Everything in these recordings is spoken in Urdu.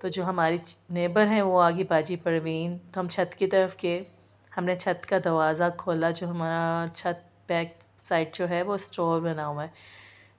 تو جو ہماری نیبر ہیں وہ آگی باجی پروین، تو ہم چھت کی طرف گئے. ہم نے چھت کا دروازہ کھولا، جو ہمارا چھت بیک سائڈ جو ہے وہ اسٹور بنا ہوا ہے،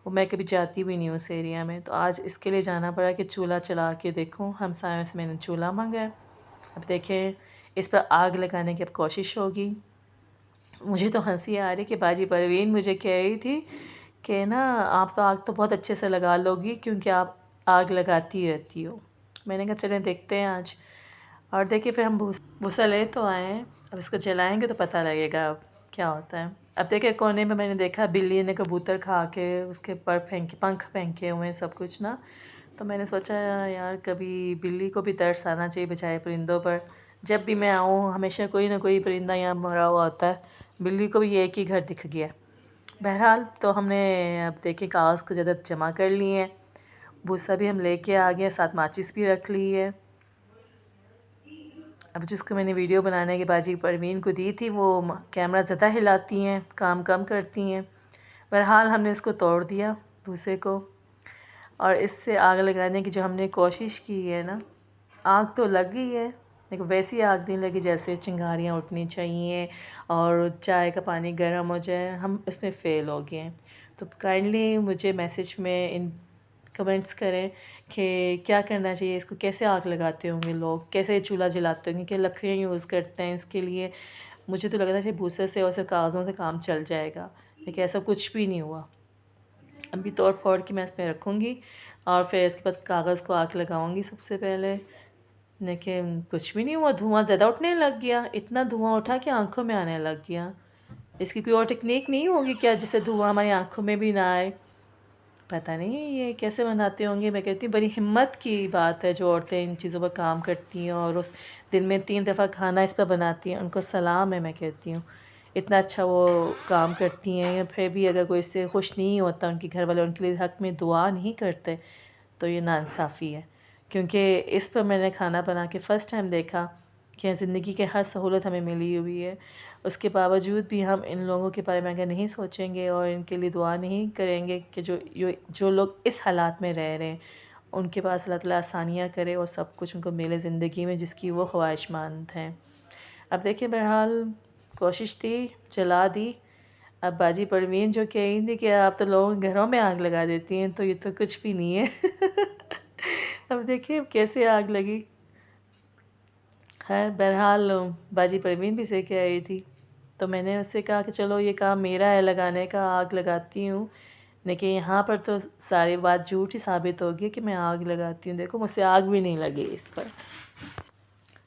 وہ میں کبھی جاتی بھی نہیں ہوں اس ایریا میں. تو آج اس کے لیے جانا پڑا کہ چولہا چلا کے دیکھوں. ہمسایوں سے میں نے چولہا مانگا ہے. اب دیکھیں اس پر آگ لگانے کی اب کوشش ہوگی. مجھے تو ہنسی آ رہی کہ باجی پروین مجھے کہہ رہی تھی کہ نا آپ تو آگ تو بہت اچھے سے لگا لو گی کیونکہ آپ آگ لگاتی رہتی ہو. میں نے کہا چلیں دیکھتے ہیں آج. اور دیکھیے پھر ہم بھوسا لے تو آئے ہیں، اب اس کو جلائیں گے تو پتہ لگے گا اب کیا ہوتا ہے. اب دیکھیں کونے میں نے دیکھا بلی نے کبوتر کھا کے اس کے پنکھ پھینکے ہوئے ہیں سب کچھ نا. تو میں نے سوچا یار کبھی بلی کو بھی ترس آنا چاہیے بیچارے پرندوں پر. جب بھی میں آؤں ہمیشہ کوئی نہ کوئی پرندہ یہاں مرا ہوا ہوتا ہے. بلی کو بھی ایک ہی گھر دکھ گیا. بہرحال تو ہم نے اب دیکھیں کاغذ کو زیادہ جمع کر لیے ہیں. بھوسا بھی ہم لے کے آ گئے، ساتھ ماچس بھی رکھ لی ہے. اب جس کو میں نے ویڈیو بنانے کی باجی پروین کو دی تھی وہ کیمرہ زیادہ ہلاتی ہیں، کام کم کرتی ہیں. بہرحال ہم نے اس کو توڑ دیا بھوسے کو. اور اس سے آگ لگانے کی جو ہم نے کوشش کی ہے نا، آگ تو لگ گئی ہے لیکن ویسی آگ نہیں لگی جیسے چنگاریاں اٹھنی چاہیے اور چائے کا پانی گرم ہو جائے. ہم اس میں فیل ہو گئے ہیں. تو کائنڈلی مجھے میسیج میں کمنٹس کریں کہ کیا کرنا چاہیے، اس کو کیسے آگ لگاتے ہوں گے لوگ، کیسے چولہا جلاتے ہوں گے، کہ لکڑیاں یوز کرتے ہیں اس کے لیے. مجھے تو لگ رہا ہے بھوسے سے اور کاغذوں سے کام چل جائے گا، لیکن ایسا کچھ بھی نہیں ہوا. ابھی توڑ پھوڑ کے میں اس میں رکھوں گی اور پھر اس کے بعد کاغذ کو آگ لگاؤں گی سب سے پہلے. لیکن کچھ بھی نہیں ہوا، دھواں زیادہ اٹھنے لگ گیا. اتنا دھواں اٹھا کہ آنکھوں میں آنے لگ گیا. اس کی کوئی اور ٹیکنیک نہیں ہوگی کیا جس سے دھواں ہماری آنکھوں میں بھی نہ آئے؟ پتہ نہیں یہ کیسے بناتے ہوں گے. میں کہتی ہوں بڑی ہمت کی بات ہے جو عورتیں ان چیزوں پر کام کرتی ہیں اور اس دن میں 3 دفعہ کھانا اس پر بناتی ہیں. ان کو سلام ہے. میں کہتی ہوں اتنا اچھا وہ کام کرتی ہیں. پھر بھی اگر کوئی اس سے خوش نہیں ہوتا، ان کے گھر والے ان کے لیے حق میں دعا نہیں کرتے تو یہ ناانصافی ہے. کیونکہ اس پر میں نے کھانا بنا کے فرسٹ ٹائم دیکھا کہ زندگی کے ہر سہولت ہمیں ملی ہوئی ہے، اس کے باوجود بھی ہم ان لوگوں کے بارے میں اگر نہیں سوچیں گے اور ان کے لیے دعا نہیں کریں گے کہ جو لوگ اس حالات میں رہ رہے ہیں ان کے پاس اللہ تعالیٰ آسانیاں کرے اور سب کچھ ان کو ملے زندگی میں جس کی وہ خواہش مند ہیں. اب دیکھیں بہرحال کوشش تھی، جلا دی. اب باجی پروین جو کہہ رہی تھی کہ آپ تو لوگوں کے گھروں میں آگ لگا دیتی ہیں، تو یہ تو کچھ بھی نہیں ہے. اب دیکھیں کیسے آگ لگی. خیر بہرحال باجی پروین بھی سے کہہ رہی تھی تو میں نے اس سے کہا کہ چلو یہ کام میرا ہے لگانے کا، آگ لگاتی ہوں. لیکن یہاں پر تو ساری بات جھوٹ ہی ثابت ہوگی کہ میں آگ لگاتی ہوں. دیکھو مجھ سے آگ بھی نہیں لگی اس پر.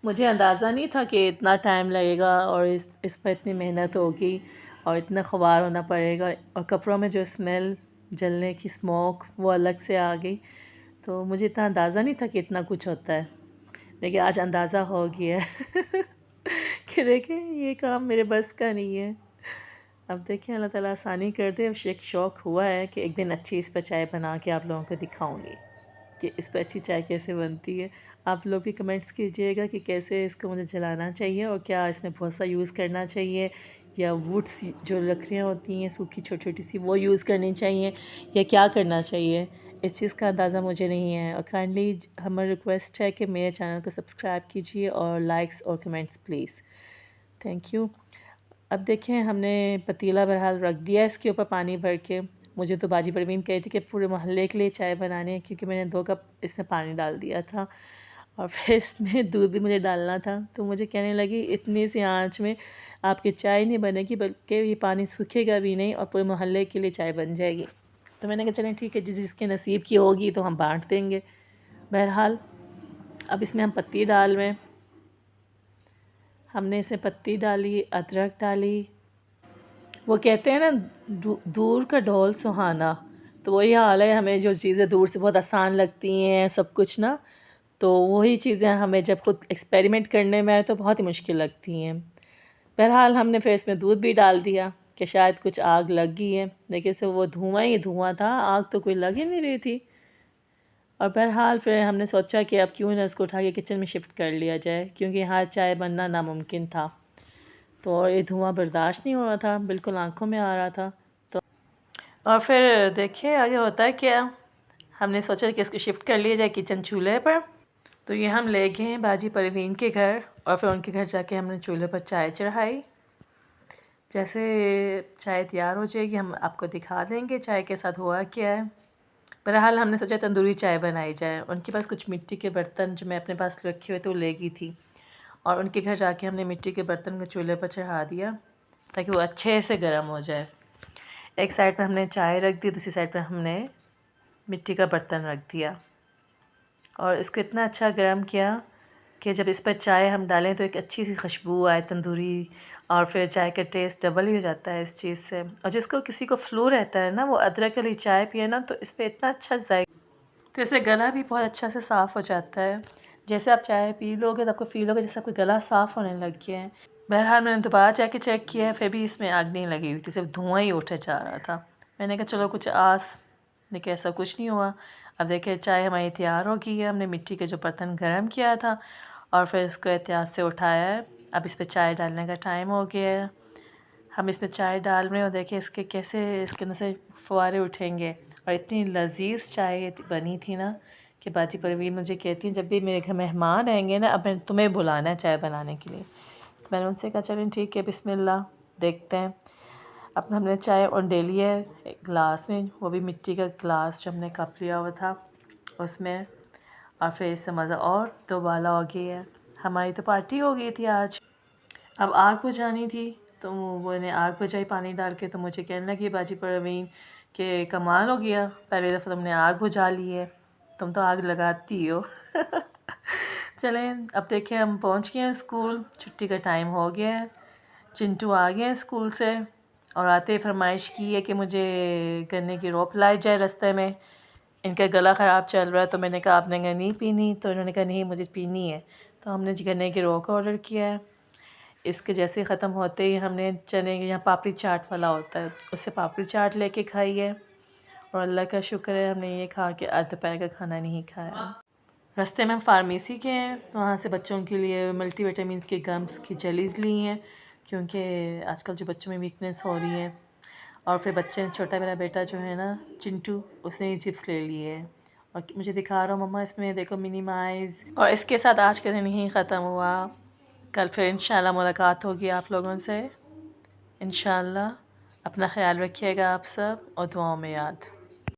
مجھے اندازہ نہیں تھا کہ اتنا ٹائم لگے گا اور اس پر اتنی محنت ہوگی اور اتنا خوار ہونا پڑے گا. اور کپڑوں میں جو اسمیل جلنے کی اسموک وہ الگ سے آ گئی. تو مجھے اتنا اندازہ نہیں تھا کہ اتنا کچھ ہوتا ہے، لیکن آج اندازہ ہو گیا ہے کہ دیکھیں یہ کام میرے بس کا نہیں ہے. اب دیکھیں اللہ تعالیٰ آسانی کر دے. ایک شوق ہوا ہے کہ ایک دن اچھی اس پہ چائے بنا کے آپ لوگوں کو دکھاؤں گی کہ اس پہ اچھی چائے کیسے بنتی ہے. آپ لوگ بھی کمنٹس کیجئے گا کہ کیسے اس کو مجھے جلانا چاہیے اور کیا اس میں بہت سا یوز کرنا چاہیے یا ووڈس جو لکڑیاں ہوتی ہیں سوکھی چھوٹی چھوٹی سی وہ یوز کرنی چاہیے یا کیا کرنا چاہیے. اس چیز کا اندازہ مجھے نہیں ہے. اور کائنڈلی ہماری ریکویسٹ ہے کہ میرے چینل کو سبسکرائب کیجیے اور لائکس اور کمنٹس پلیز. Thank you. اب دیکھیں ہم نے پتیلا بہرحال رکھ دیا اس کے اوپر پانی بھر کے. مجھے تو باجی پروین کہی تھی کہ پورے محلے کے لیے چائے بنانی ہے کیونکہ میں نے 2 کپ اس میں پانی ڈال دیا تھا اور پھر اس میں دودھ بھی مجھے ڈالنا تھا. تو مجھے کہنے لگی اتنی سی آنچ میں آپ کی چائے نہیں بنے گی بلکہ یہ پانی سوکھے گا بھی نہیں اور پورے محلے کے لیے چائے بن جائے گی. تو میں نے کہا چلیں ٹھیک ہے جس کے نصیب کی ہوگی تو ہم بانٹ دیں گے. بہرحال اب اس میں ہم پتی ڈال رہے ہیں. ہم نے اسے پتی ڈالی، ادرک ڈالی. وہ کہتے ہیں نا دور کا ڈھول سہانا، تو وہی حال ہے. ہمیں جو چیزیں دور سے بہت آسان لگتی ہیں سب کچھ نا، تو وہی چیزیں ہمیں جب خود ایکسپیریمنٹ کرنے میں آئے تو بہت ہی مشکل لگتی ہیں. بہرحال ہم نے پھر اس میں دودھ بھی ڈال دیا کہ شاید کچھ آگ لگ گئی ہے، لیکن سے وہ دھواں ہی دھواں تھا، آگ تو کوئی لگ ہی نہیں رہی تھی. اور بہرحال پھر ہم نے سوچا کہ اب کیوں نہ اس کو اٹھا کے کچن میں شفٹ کر لیا جائے کیونکہ یہاں چائے بننا ناممکن تھا. تو یہ دھواں برداشت نہیں ہو رہا تھا، بالکل آنکھوں میں آ رہا تھا. تو اور پھر دیکھیں آگے ہوتا ہے کیا. ہم نے سوچا کہ اس کو شفٹ کر لیا جائے کچن چولہے پر. تو یہ ہم لے گئے ہیں باجی پروین کے گھر، اور پھر ان کے گھر جا کے ہم نے چولہے پر چائے چڑھائی۔ جیسے چائے تیار ہو جائے گی ہم آپ کو دکھا دیں گے چائے کے ساتھ ہوا کیا ہے۔ بہرحال ہم نے سوچا تندوری چائے بنائی جائے، ان کے پاس کچھ مٹی کے برتن جو میں اپنے پاس رکھے ہوئے تھے وہ لے گئی تھی، اور ان کے گھر جا کے ہم نے مٹی کے برتن کو چولہے پر چڑھا دیا تاکہ وہ اچھے سے گرم ہو جائے۔ ایک سائڈ پہ ہم نے چائے رکھ دی، دوسری سائڈ پہ ہم نے مٹی کا برتن رکھ دیا، اور اس کو اتنا اچھا گرم کیا کہ جب اس پر چائے ہم ڈالیں تو ایک اچھی سی خوشبو آئے تندوری، اور پھر چائے کا ٹیسٹ ڈبل ہی ہو جاتا ہے اس چیز سے۔ اور جس کو کسی کو فلو رہتا ہے نا، وہ ادرک والی چائے پیے نا تو اس پہ اتنا اچھا ذائقہ، تو اس سے گلا بھی بہت اچھا سے صاف ہو جاتا ہے۔ جیسے آپ چائے پی لو گے تو آپ کو فیل ہوگا جیسے آپ کو گلا صاف ہونے لگ گیا ہے۔ بہرحال میں نے دوبارہ جا کے چیک کیا ہے، پھر بھی اس میں آگ نہیں لگی ہوئی تھی، صرف دھواں ہی اٹھے جا رہا تھا۔ میں نے کہا چلو کچھ آس، لیکن ایسا کچھ نہیں ہوا۔ اب دیکھیں چائے ہماری تیار ہو گئی ہے، ہم نے مٹی کے جو برتن گرم کیا تھا اور پھر اس کو احتیاط سے اٹھایا ہے۔ اب اس پہ چائے ڈالنے کا ٹائم ہو گیا ہے، ہم اس میں چائے ڈال رہے ہیں، اور دیکھیں اس کے کیسے اس کے اندر سے فوارے اٹھیں گے، اور اتنی لذیذ چائے بنی تھی نا کہ باجی پروین مجھے کہتی ہیں جب بھی میرے گھر مہمان آئیں گے نا اب میں تمہیں بلانا ہے چائے بنانے کے لیے۔ تو میں نے ان سے کہا چلیں ٹھیک ہے، بسم اللہ، دیکھتے ہیں۔ اب ہم نے چائے اونڈیلی ہے ایک گلاس میں، وہ بھی مٹی کا گلاس جو ہم نے کپ لیا ہوا تھا اس میں، اور پھر اس سے مزہ اور دوبالا ہو گئی ہے۔ ہماری تو پارٹی ہو گئی تھی آج۔ اب آگ بجھانی تھی تو وہ نے آگ بجھائی پانی ڈال کے، تو مجھے کہنے لگی باجی پروین کہ کمال ہو گیا، پہلی دفعہ تم نے آگ بجھا لی ہے، تم تو آگ لگاتی ہو۔ چلیں اب دیکھیں ہم پہنچ گئے ہیں اسکول، چھٹی کا ٹائم ہو گیا ہے، چنٹو آ گئے ہیں اسکول سے، اور آتے ہی فرمائش کی ہے کہ مجھے گنے کی رو پلائی جائے رستے میں، ان کا گلا خراب چل رہا ہے۔ تو میں نے کہا آپ نے گنے نہیں پینی؟ تو انہوں نے کہا نہیں مجھے پینی ہے۔ تو ہم نے گنے کی رو کا آرڈر کیا ہے۔ اس کے جیسے ہی ختم ہوتے ہی ہم نے چنے کے یہاں پاپڑی چاٹ والا ہوتا ہے اس سے پاپڑی چاٹ لے کے کھائی ہے، اور اللہ کا شکر ہے ہم نے یہ کھا کے آج دوپہر کا کھانا نہیں کھایا۔ رستے میں ہم فارمیسی کے ہیں، وہاں سے بچوں کے لیے ملٹی وٹامنس کے گمس کی جیلیز لی ہیں، کیونکہ آج کل جو بچوں میں ویکنیس ہو رہی ہے، اور پھر بچے چھوٹا میرا بیٹا جو ہے نا چنٹو، اس نے چپس لے لیے ہیں، اور مجھے دکھا رہا ہوں مما اس میں دیکھو منیمائز۔ اور اس کے ساتھ آج کا دن یہیں ختم ہوا، کل پھر انشاءاللہ ملاقات ہوگی آپ لوگوں سے انشاءاللہ۔ اپنا خیال رکھیے گا آپ سب، اور دعاؤں میں یاد۔